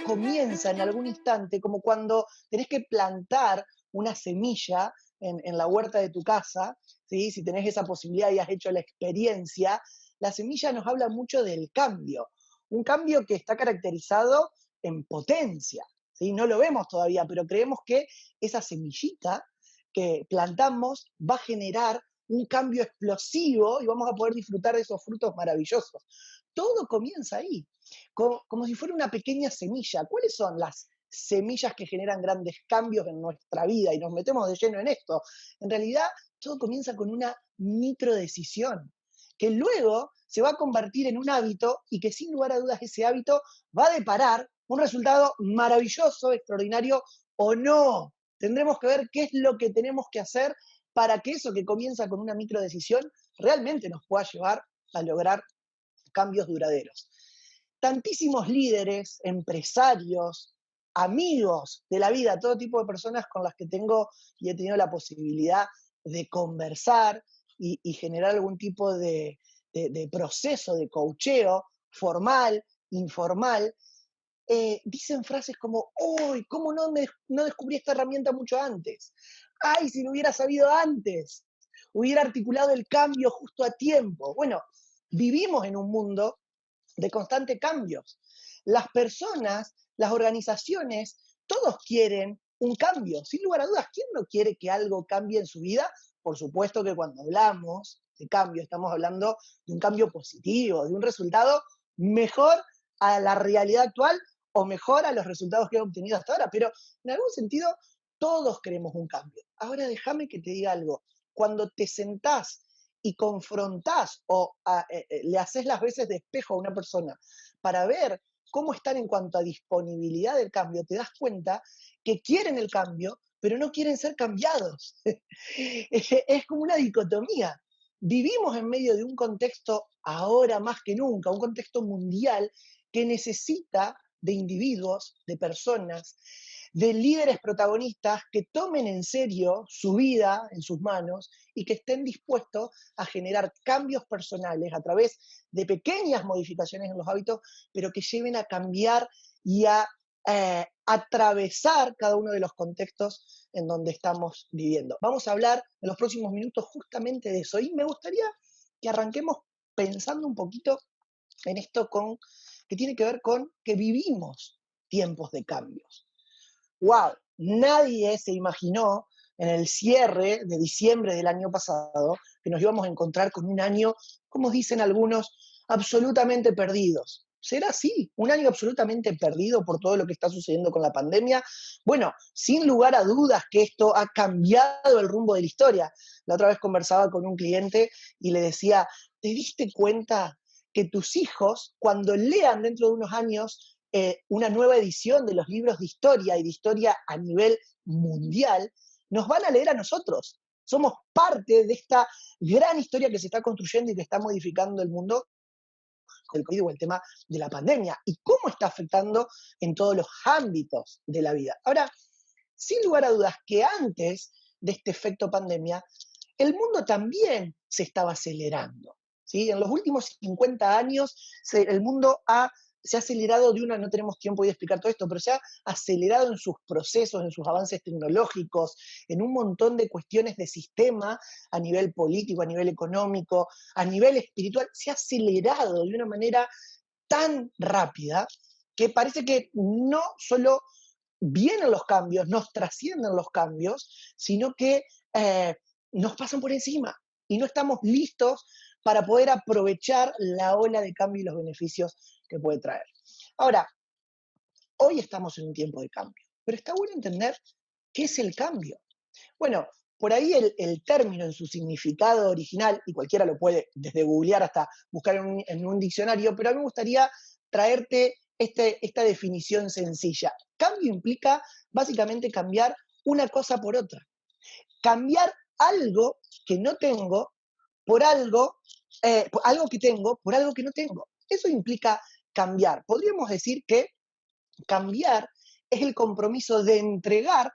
todo comienza en algún instante, como cuando tenés que plantar una semilla en la huerta de tu casa, ¿sí? Si tenés esa posibilidad y has hecho la experiencia, la semilla nos habla mucho del cambio, un cambio que está caracterizado en potencia, ¿sí? No lo vemos todavía, pero creemos que esa semillita que plantamos va a generar un cambio explosivo y vamos a poder disfrutar de esos frutos maravillosos. Todo comienza ahí, como si fuera una pequeña semilla. ¿Cuáles son las semillas que generan grandes cambios en nuestra vida? Y nos metemos de lleno en esto. En realidad, todo comienza con una microdecisión, que luego se va a convertir en un hábito y que sin lugar a dudas ese hábito va a deparar un resultado maravilloso, extraordinario o no. Tendremos que ver qué es lo que tenemos que hacer para que eso que comienza con una microdecisión realmente nos pueda llevar a lograr cambios duraderos. Tantísimos líderes, empresarios, amigos de la vida, todo tipo de personas con las que tengo y he tenido la posibilidad de conversar y generar algún tipo de proceso de coacheo formal, informal, dicen frases como, ¡Uy! ¿Cómo no descubrí esta herramienta mucho antes? ¡Ay, si lo hubiera sabido antes! Hubiera articulado el cambio justo a tiempo. Bueno, vivimos en un mundo de constante cambios. Las personas, las organizaciones, todos quieren un cambio. Sin lugar a dudas, ¿quién no quiere que algo cambie en su vida? Por supuesto que cuando hablamos de cambio, estamos hablando de un cambio positivo, de un resultado mejor a la realidad actual o mejor a los resultados que he obtenido hasta ahora. Pero en algún sentido, todos queremos un cambio. Ahora déjame que te diga algo. Cuando te sentás y confrontás o le haces las veces de espejo a una persona para ver cómo están en cuanto a disponibilidad del cambio, te das cuenta que quieren el cambio, pero no quieren ser cambiados. Es como una dicotomía. Vivimos en medio de un contexto ahora más que nunca, un contexto mundial que necesita de individuos, de personas, de líderes protagonistas que tomen en serio su vida en sus manos y que estén dispuestos a generar cambios personales a través de pequeñas modificaciones en los hábitos, pero que lleven a cambiar y a atravesar cada uno de los contextos en donde estamos viviendo. Vamos a hablar en los próximos minutos justamente de eso y me gustaría que arranquemos pensando un poquito en esto que tiene que ver con que vivimos tiempos de cambios. ¡Wow! Nadie se imaginó en el cierre de diciembre del año pasado que nos íbamos a encontrar con un año, como dicen algunos, absolutamente perdidos. ¿Será así? ¿Un año absolutamente perdido por todo lo que está sucediendo con la pandemia? Bueno, sin lugar a dudas que esto ha cambiado el rumbo de la historia. La otra vez conversaba con un cliente y le decía, ¿te diste cuenta que tus hijos, cuando lean dentro de unos años una nueva edición de los libros de historia y de historia a nivel mundial, nos van a leer a nosotros? Somos parte de esta gran historia que se está construyendo y que está modificando el mundo con el COVID o el tema de la pandemia y cómo está afectando en todos los ámbitos de la vida. Ahora, sin lugar a dudas que antes de este efecto pandemia, el mundo también se estaba acelerando, ¿sí? En los últimos 50 años el mundo se ha acelerado no tenemos tiempo de explicar todo esto, pero se ha acelerado en sus procesos, en sus avances tecnológicos, en un montón de cuestiones de sistema a nivel político, a nivel económico, a nivel espiritual, se ha acelerado de una manera tan rápida que parece que no solo vienen los cambios, nos trascienden los cambios, sino que nos pasan por encima y no estamos listos para poder aprovechar la ola de cambio y los beneficios que puede traer. Ahora, hoy estamos en un tiempo de cambio, pero está bueno entender qué es el cambio. Bueno, por ahí el término en su significado original, y cualquiera lo puede desde googlear hasta buscar en un diccionario, pero a mí me gustaría traerte esta definición sencilla. Cambio implica básicamente cambiar una cosa por otra. Cambiar algo que no tengo por algo que tengo por algo que no tengo. Eso implica cambiar. Podríamos decir que cambiar es el compromiso de entregar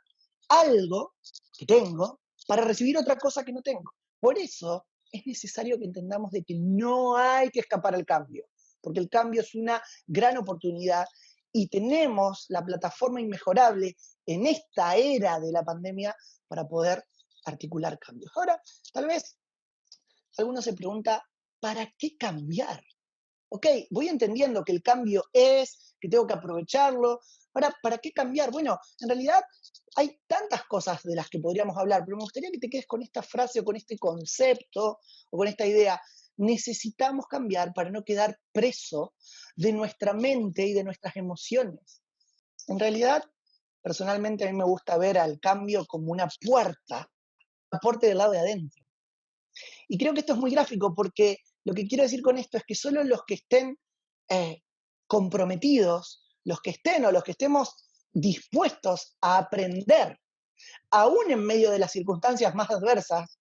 algo que tengo para recibir otra cosa que no tengo. Por eso es necesario que entendamos de que no hay que escapar al cambio, porque el cambio es una gran oportunidad y tenemos la plataforma inmejorable en esta era de la pandemia para poder articular cambios. Ahora, tal vez alguno se pregunta, ¿para qué cambiar? Ok, voy entendiendo que el cambio que tengo que aprovecharlo. Ahora, ¿para qué cambiar? Bueno, en realidad hay tantas cosas de las que podríamos hablar, pero me gustaría que te quedes con esta frase o con este concepto o con esta idea. Necesitamos cambiar para no quedar preso de nuestra mente y de nuestras emociones. En realidad, personalmente a mí me gusta ver al cambio como una puerta, aporte del lado de adentro. Y creo que esto es muy gráfico porque lo que quiero decir con esto es que solo los que estén eh, comprometidos, los que estén o los que estemos dispuestos a aprender, aún en medio de las circunstancias más adversas,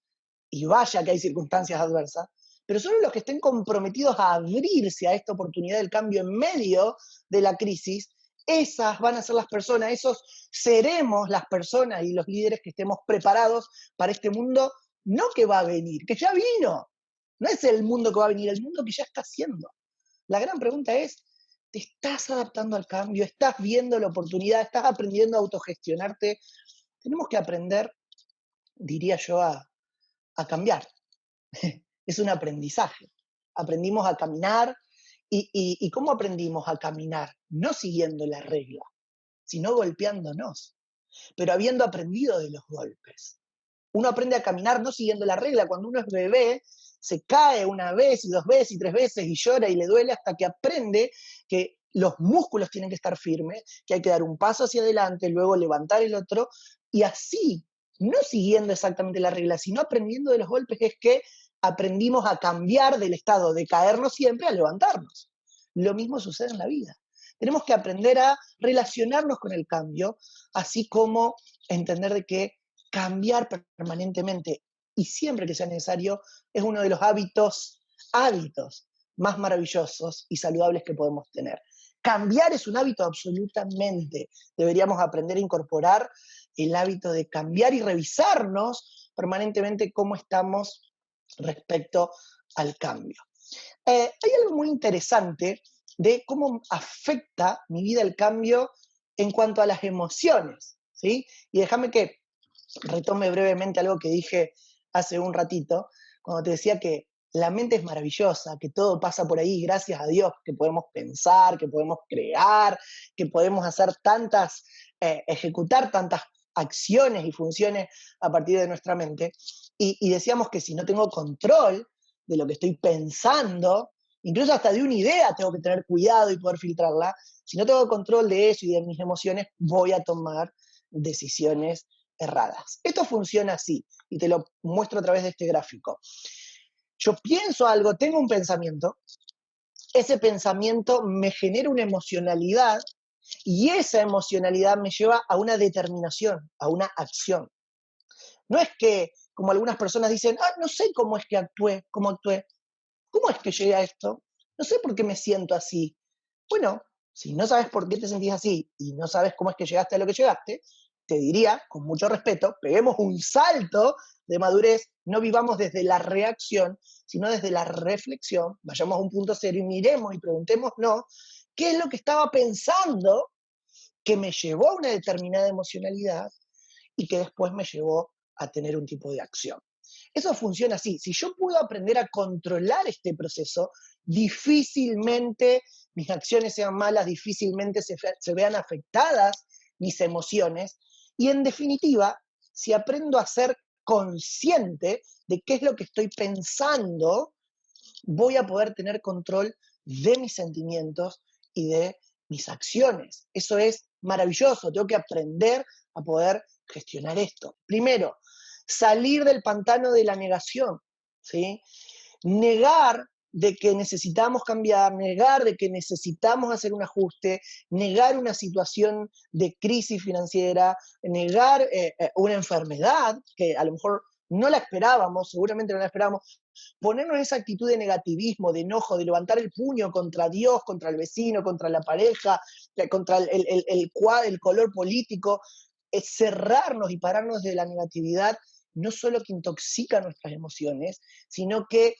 y vaya que hay circunstancias adversas, pero solo los que estén comprometidos a abrirse a esta oportunidad del cambio en medio de la crisis, esas van a ser las personas, esos seremos las personas y los líderes que estemos preparados para este mundo, no que va a venir, que ya vino. No es el mundo que va a venir, el mundo que ya está haciendo. La gran pregunta es, ¿te estás adaptando al cambio? ¿Estás viendo la oportunidad? ¿Estás aprendiendo a autogestionarte? Tenemos que aprender, diría yo, a cambiar. Es un aprendizaje. Aprendimos a caminar y ¿cómo aprendimos a caminar? No siguiendo la regla, sino golpeándonos, pero habiendo aprendido de los golpes. Uno aprende a caminar no siguiendo la regla. Cuando uno es bebé, se cae una vez y dos veces y tres veces y llora y le duele hasta que aprende que los músculos tienen que estar firmes, que hay que dar un paso hacia adelante, luego levantar el otro, y así, no siguiendo exactamente la regla, sino aprendiendo de los golpes, es que aprendimos a cambiar del estado de caernos siempre a levantarnos. Lo mismo sucede en la vida. Tenemos que aprender a relacionarnos con el cambio, así como entender de que cambiar permanentemente y siempre que sea necesario es uno de los hábitos más maravillosos y saludables que podemos tener. Cambiar es un hábito absolutamente. Deberíamos aprender a incorporar el hábito de cambiar y revisarnos permanentemente cómo estamos respecto al cambio. Hay algo muy interesante de cómo afecta mi vida el cambio en cuanto a las emociones, ¿sí? Y déjame que retome brevemente algo que dije hace un ratito, cuando te decía que la mente es maravillosa, que todo pasa por ahí, gracias a Dios, que podemos pensar, que podemos crear, que podemos hacer ejecutar tantas acciones y funciones a partir de nuestra mente. Y decíamos que si no tengo control de lo que estoy pensando, incluso hasta de una idea tengo que tener cuidado y poder filtrarla. Si no tengo control de eso y de mis emociones, voy a tomar decisiones erradas. Esto funciona así, y te lo muestro a través de este gráfico. Yo pienso algo, tengo un pensamiento, ese pensamiento me genera una emocionalidad y esa emocionalidad me lleva a una determinación, a una acción. No es que, como algunas personas dicen, no sé cómo es que actué, cómo actué, cómo es que llegué a esto, no sé por qué me siento así. Bueno, si no sabes por qué te sentís así y no sabes cómo es que llegaste a lo que llegaste, te diría, con mucho respeto, peguemos un salto de madurez, no vivamos desde la reacción, sino desde la reflexión, vayamos a un punto serio y miremos y preguntémonos qué es lo que estaba pensando que me llevó a una determinada emocionalidad y que después me llevó a tener un tipo de acción. Eso funciona así. Si yo puedo aprender a controlar este proceso, difícilmente mis acciones sean malas, difícilmente se vean afectadas mis emociones. Y en definitiva, si aprendo a ser consciente de qué es lo que estoy pensando, voy a poder tener control de mis sentimientos y de mis acciones. Eso es maravilloso. Tengo que aprender a poder gestionar esto. Primero, salir del pantano de la negación, ¿sí? Negar de que necesitamos cambiar, negar de que necesitamos hacer un ajuste, negar una situación de crisis financiera, negar una enfermedad que a lo mejor no la esperábamos, seguramente no la esperábamos, ponernos en esa actitud de negativismo, de enojo, de levantar el puño contra Dios, contra el vecino, contra la pareja, contra el color político, cerrarnos y pararnos de la negatividad, no solo que intoxica nuestras emociones, sino que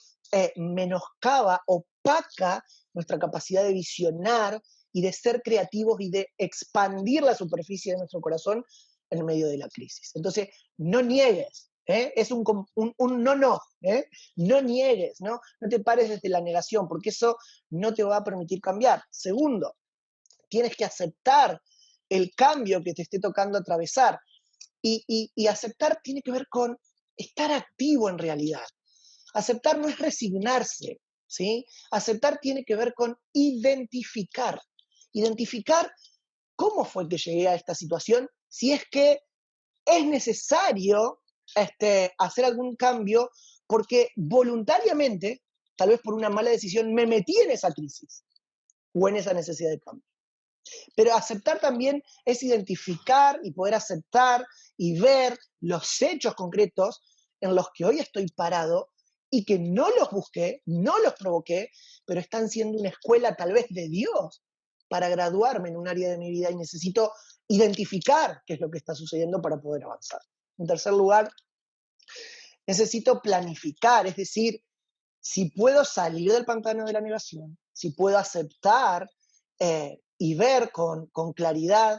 menoscaba, opaca nuestra capacidad de visionar y de ser creativos y de expandir la superficie de nuestro corazón en medio de la crisis. Entonces, no niegues, ¿eh? Es un no, ¿eh? No niegues, ¿no? No te pares desde la negación, porque eso no te va a permitir cambiar. Segundo, tienes que aceptar el cambio que te esté tocando atravesar. Y aceptar tiene que ver con estar activo en realidad. Aceptar no es resignarse, ¿sí? Aceptar tiene que ver con identificar. Identificar cómo fue que llegué a esta situación, si es que es necesario hacer algún cambio, porque voluntariamente, tal vez por una mala decisión, me metí en esa crisis o en esa necesidad de cambio. Pero aceptar también es identificar y poder aceptar y ver los hechos concretos en los que hoy estoy parado y que no los busqué, no los provoqué, pero están siendo una escuela tal vez de Dios para graduarme en un área de mi vida y necesito identificar qué es lo que está sucediendo para poder avanzar. En tercer lugar, necesito planificar, es decir, si puedo salir del pantano de la negación, si puedo aceptar y ver con claridad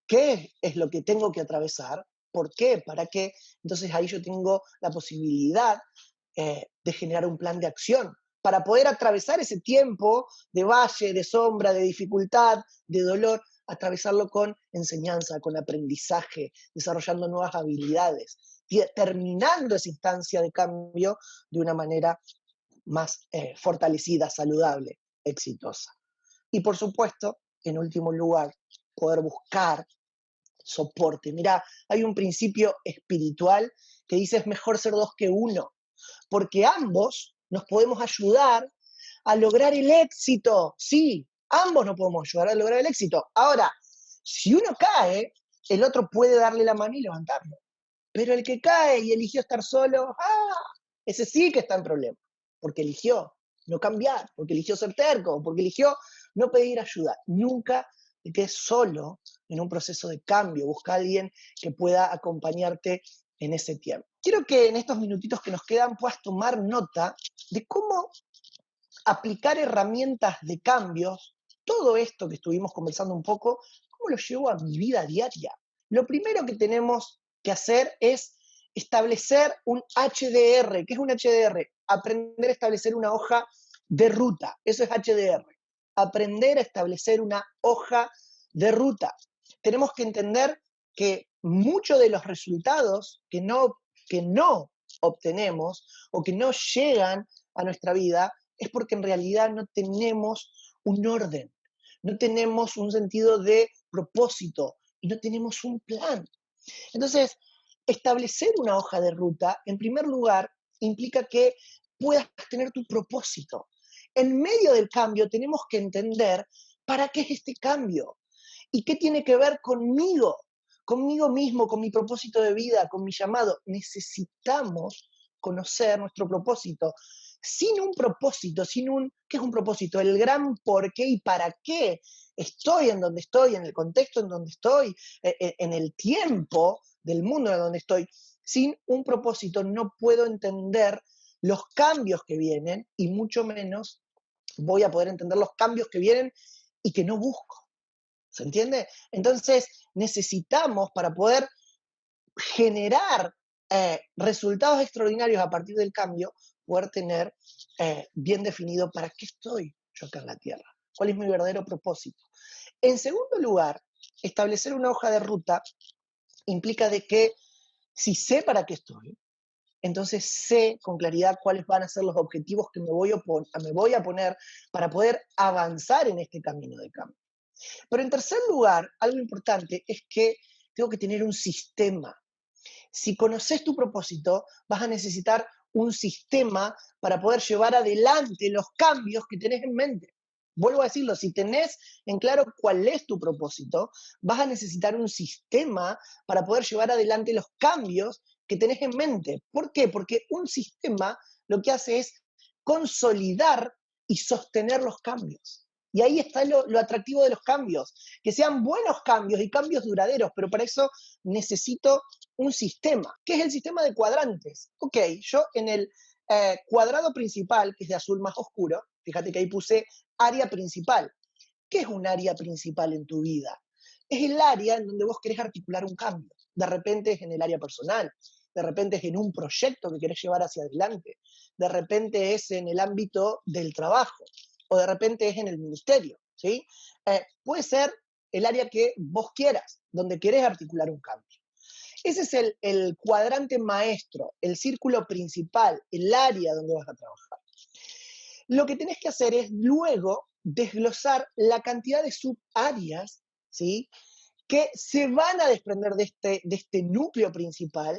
qué es lo que tengo que atravesar, por qué, para qué, entonces ahí yo tengo la posibilidad de generar un plan de acción para poder atravesar ese tiempo de valle, de sombra, de dificultad, de dolor, atravesarlo con enseñanza, con aprendizaje, desarrollando nuevas habilidades, terminando esa instancia de cambio de una manera más fortalecida, saludable, exitosa. Y por supuesto, en último lugar, poder buscar soporte. Mira, hay un principio espiritual que dice es mejor ser dos que uno, porque ambos nos podemos ayudar a lograr el éxito. Sí, ambos nos podemos ayudar a lograr el éxito. Ahora, si uno cae, el otro puede darle la mano y levantarlo. Pero el que cae y eligió estar solo, ese sí que está en problema, porque eligió no cambiar, porque eligió ser terco, porque eligió no pedir ayuda. Nunca te quedes solo en un proceso de cambio. Busca a alguien que pueda acompañarte en ese tiempo. Quiero que en estos minutitos que nos quedan puedas tomar nota de cómo aplicar herramientas de cambios, todo esto que estuvimos conversando un poco, cómo lo llevo a mi vida diaria. Lo primero que tenemos que hacer es establecer un HDR. ¿Qué es un HDR? Aprender a establecer una hoja de ruta. Eso es HDR. Aprender a establecer una hoja de ruta. Tenemos que entender que muchos de los resultados que no obtenemos o que no llegan a nuestra vida es porque en realidad no tenemos un orden, no tenemos un sentido de propósito y no tenemos un plan. Entonces, establecer una hoja de ruta, en primer lugar, implica que puedas tener tu propósito. En medio del cambio tenemos que entender para qué es este cambio y qué tiene que ver conmigo mismo, con mi propósito de vida, con mi llamado. Necesitamos conocer nuestro propósito. Sin un propósito, ¿qué es un propósito? El gran por qué y para qué estoy en donde estoy, en el contexto en donde estoy, en el tiempo del mundo en donde estoy. Sin un propósito no puedo entender los cambios que vienen y mucho menos voy a poder entender los cambios que vienen y que no busco. ¿Se entiende? Entonces necesitamos, para poder generar resultados extraordinarios a partir del cambio, poder tener bien definido para qué estoy yo acá en la Tierra, cuál es mi verdadero propósito. En segundo lugar, establecer una hoja de ruta implica de que si sé para qué estoy, entonces sé con claridad cuáles van a ser los objetivos que me voy a poner para poder avanzar en este camino de cambio. Pero en tercer lugar, algo importante es que tengo que tener un sistema. Si conoces tu propósito, vas a necesitar un sistema para poder llevar adelante los cambios que tenés en mente. Vuelvo a decirlo, si tenés en claro cuál es tu propósito, vas a necesitar un sistema para poder llevar adelante los cambios que tenés en mente. ¿Por qué? Porque un sistema lo que hace es consolidar y sostener los cambios. Y ahí está lo atractivo de los cambios, que sean buenos cambios y cambios duraderos, pero para eso necesito un sistema. ¿Qué es el sistema de cuadrantes? Ok, yo en el cuadrado principal, que es de azul más oscuro, fíjate que ahí puse área principal. ¿Qué es un área principal en tu vida? Es el área en donde vos querés articular un cambio. De repente es en el área personal, de repente es en un proyecto que querés llevar hacia adelante, de repente es en el ámbito del trabajo, o de repente es en el ministerio, ¿sí? Puede ser el área que vos quieras, donde querés articular un cambio. Ese es el cuadrante maestro, el círculo principal, el área donde vas a trabajar. Lo que tenés que hacer es luego desglosar la cantidad de subáreas, ¿sí?, que se van a desprender de este núcleo principal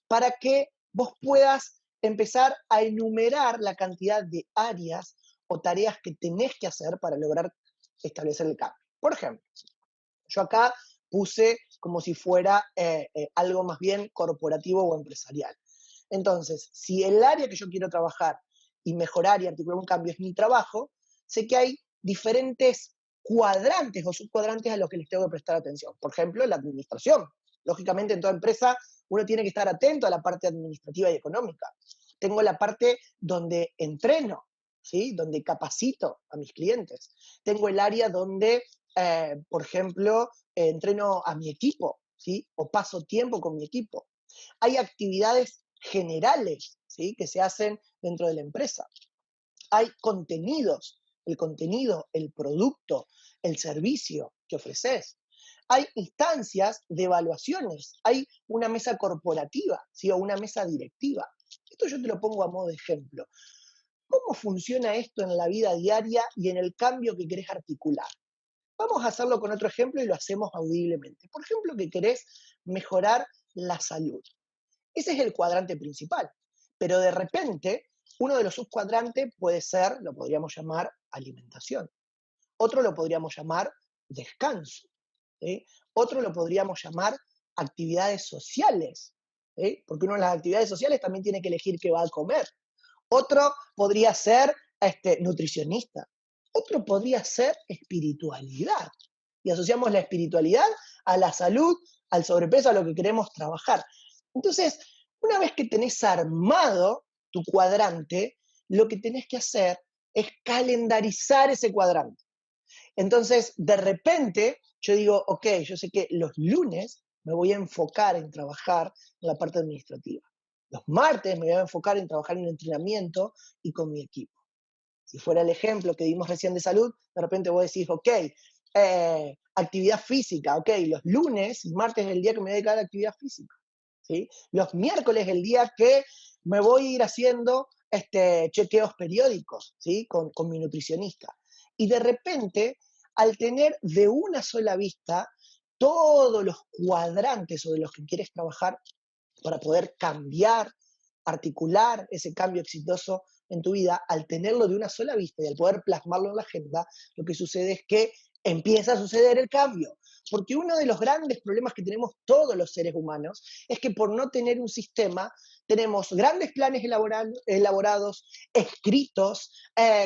para que vos puedas empezar a enumerar la cantidad de áreas o tareas que tenés que hacer para lograr establecer el cambio. Por ejemplo, yo acá puse como si fuera algo más bien corporativo o empresarial. Entonces, si el área que yo quiero trabajar y mejorar y articular un cambio es mi trabajo, sé que hay diferentes cuadrantes o subcuadrantes a los que les tengo que prestar atención. Por ejemplo, la administración. Lógicamente, en toda empresa uno tiene que estar atento a la parte administrativa y económica. Tengo la parte donde entreno, ¿sí?, donde capacito a mis clientes. Tengo el área donde, por ejemplo, entreno a mi equipo, ¿sí?, o paso tiempo con mi equipo. Hay actividades generales, ¿sí?, que se hacen dentro de la empresa. Hay contenidos, el contenido, el producto, el servicio que ofreces. Hay instancias de evaluaciones, hay una mesa corporativa, ¿sí?, o una mesa directiva. Esto yo te lo pongo a modo de ejemplo. ¿Cómo funciona esto en la vida diaria y en el cambio que querés articular? Vamos a hacerlo con otro ejemplo y lo hacemos audiblemente. Por ejemplo, que querés mejorar la salud. Ese es el cuadrante principal. Pero de repente, uno de los subcuadrantes puede ser, lo podríamos llamar alimentación. Otro lo podríamos llamar descanso. ¿Sí? Otro lo podríamos llamar actividades sociales. ¿Sí? Porque uno en las actividades sociales también tiene que elegir qué va a comer. Otro podría ser nutricionista. Otro podría ser espiritualidad. Y asociamos la espiritualidad a la salud, al sobrepeso, a lo que queremos trabajar. Entonces, una vez que tenés armado tu cuadrante, lo que tenés que hacer es calendarizar ese cuadrante. Entonces, de repente, yo digo, ok, yo sé que los lunes me voy a enfocar en trabajar en la parte administrativa. Los martes me voy a enfocar en trabajar en entrenamiento y con mi equipo. Si fuera el ejemplo que dimos recién de salud, de repente vos decís, ok, actividad física, ok, los lunes y martes es el día que me voy a dedicar a la actividad física. ¿Sí? Los miércoles es el día que me voy a ir haciendo chequeos periódicos, ¿sí?, con mi nutricionista. Y de repente, al tener de una sola vista todos los cuadrantes sobre los que quieres trabajar para poder cambiar, articular ese cambio exitoso en tu vida, al tenerlo de una sola vista y al poder plasmarlo en la agenda, lo que sucede es que empieza a suceder el cambio. Porque uno de los grandes problemas que tenemos todos los seres humanos es que por no tener un sistema, tenemos grandes planes elaborados, escritos,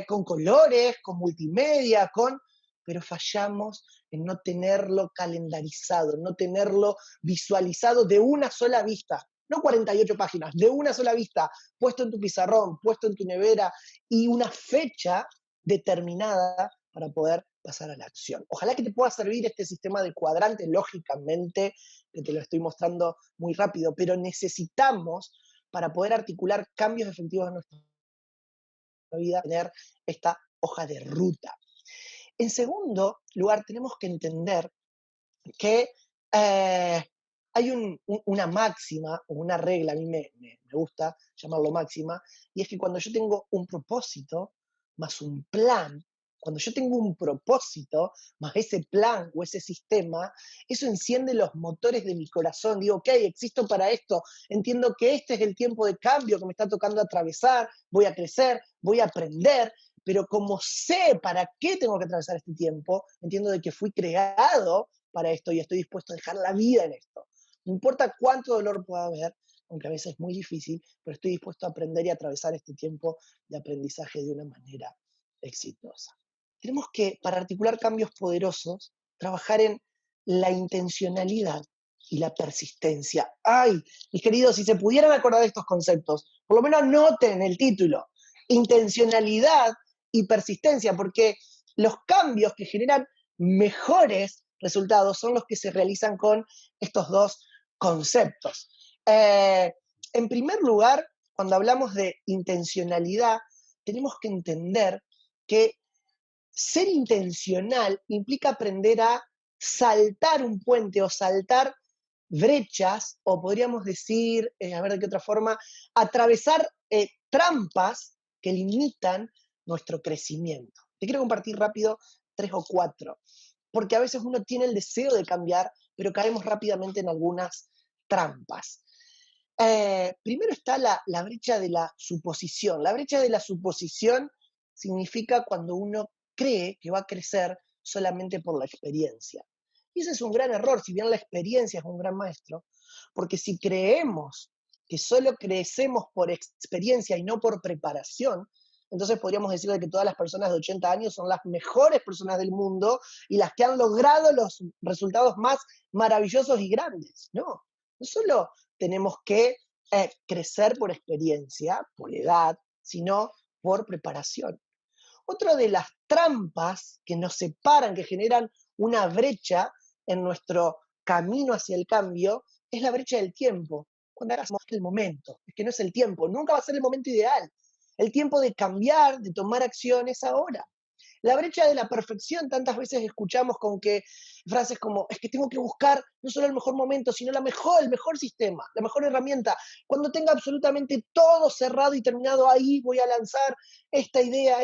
con colores, con multimedia, pero fallamos en no tenerlo calendarizado, no tenerlo visualizado de una sola vista. No 48 páginas, de una sola vista, puesto en tu pizarrón, puesto en tu nevera y una fecha determinada para poder pasar a la acción. Ojalá que te pueda servir este sistema de cuadrantes, lógicamente, que te lo estoy mostrando muy rápido, pero necesitamos, para poder articular cambios efectivos en nuestra vida, tener esta hoja de ruta. En segundo lugar, tenemos que entender que hay una máxima o una regla, a mí me gusta llamarlo máxima, y es que cuando yo tengo un propósito más un plan, cuando yo tengo un propósito más ese plan o ese sistema, eso enciende los motores de mi corazón. Digo, ok, existo para esto, entiendo que este es el tiempo de cambio que me está tocando atravesar, voy a crecer, voy a aprender, pero como sé para qué tengo que atravesar este tiempo, entiendo de que fui creado para esto y estoy dispuesto a dejar la vida en esto. No importa cuánto dolor pueda haber, aunque a veces es muy difícil, pero estoy dispuesto a aprender y a atravesar este tiempo de aprendizaje de una manera exitosa. Tenemos que, para articular cambios poderosos, trabajar en la intencionalidad y la persistencia. Ay, mis queridos, si se pudieran acordar de estos conceptos, por lo menos noten el título, intencionalidad y persistencia, porque los cambios que generan mejores resultados son los que se realizan con estos dos conceptos. En primer lugar, cuando hablamos de intencionalidad, tenemos que entender que ser intencional implica aprender a saltar un puente o saltar brechas, o podríamos decir, a ver de qué otra forma, atravesar trampas que limitan nuestro crecimiento. Te quiero compartir rápido 3 o 4, porque a veces uno tiene el deseo de cambiar, pero caemos rápidamente en algunas trampas. Primero está la brecha de la suposición. La brecha de la suposición significa cuando uno cree que va a crecer solamente por la experiencia. Y ese es un gran error, si bien la experiencia es un gran maestro, porque si creemos que solo crecemos por experiencia y no por preparación, entonces podríamos decir que todas las personas de 80 años son las mejores personas del mundo y las que han logrado los resultados más maravillosos y grandes. No solo tenemos que crecer por experiencia, por edad, sino por preparación. Otra de las trampas que nos separan, que generan una brecha en nuestro camino hacia el cambio, es la brecha del tiempo. Cuando hagamos el momento, es que no es el tiempo, nunca va a ser el momento ideal. El tiempo de cambiar, de tomar acciones ahora. La brecha de la perfección, tantas veces escuchamos con que frases como, es que tengo que buscar no solo el mejor momento, sino el mejor sistema, la mejor herramienta. Cuando tenga absolutamente todo cerrado y terminado, ahí voy a lanzar esta idea,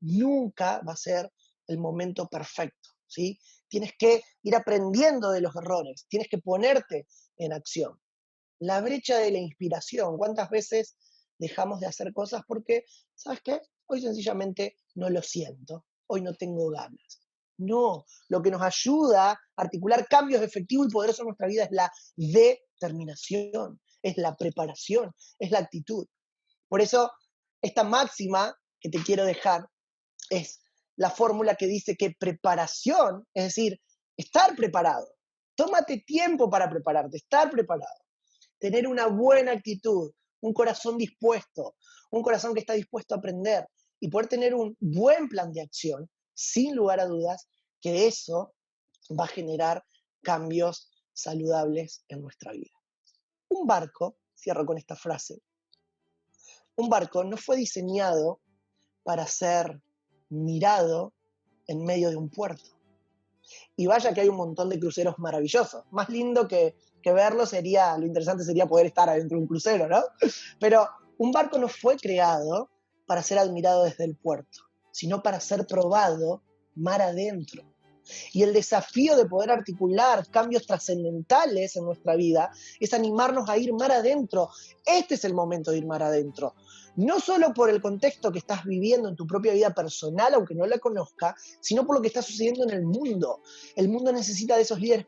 nunca va a ser el momento perfecto, ¿sí? Tienes que ir aprendiendo de los errores, tienes que ponerte en acción. La brecha de la inspiración, ¿cuántas veces dejamos de hacer cosas porque, ¿sabes qué? Hoy sencillamente no lo siento, hoy no tengo ganas. No, lo que nos ayuda a articular cambios efectivos y poderosos en nuestra vida es la determinación, es la preparación, es la actitud. Por eso, esta máxima que te quiero dejar es la fórmula que dice que preparación, es decir, estar preparado. Tómate tiempo para prepararte, estar preparado. Tener una buena actitud, un corazón dispuesto, un corazón que está dispuesto a aprender y poder tener un buen plan de acción, sin lugar a dudas, que eso va a generar cambios saludables en nuestra vida. Un barco, cierro con esta frase, un barco no fue diseñado para ser mirado en medio de un puerto. Y vaya que hay un montón de cruceros maravillosos. Más lindo que verlo lo interesante sería poder estar adentro de un crucero, ¿no? Pero un barco no fue creado para ser admirado desde el puerto, sino para ser probado mar adentro. Y el desafío de poder articular cambios trascendentales en nuestra vida es animarnos a ir mar adentro. Este es el momento de ir mar adentro. No solo por el contexto que estás viviendo en tu propia vida personal, aunque no la conozca, sino por lo que está sucediendo en el mundo. El mundo necesita de esos líderes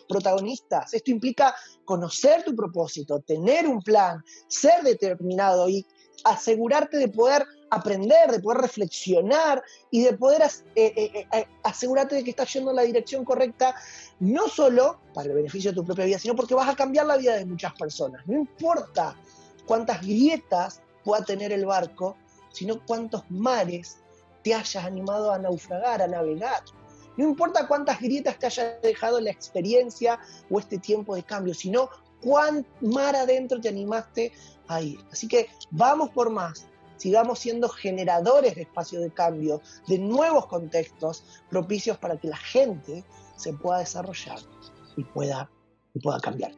protagonistas. Esto implica conocer tu propósito, tener un plan, ser determinado y asegurarte de poder aprender, de poder reflexionar y de poder asegurarte de que estás yendo en la dirección correcta, no solo para el beneficio de tu propia vida, sino porque vas a cambiar la vida de muchas personas. No importa cuántas grietas pueda tener el barco, sino cuántos mares te hayas animado a naufragar, a navegar. No importa cuántas grietas te haya dejado la experiencia o este tiempo de cambio, sino cuán mar adentro te animaste a ir. Así que vamos por más. Sigamos siendo generadores de espacio de cambio, de nuevos contextos propicios para que la gente se pueda desarrollar y pueda cambiar.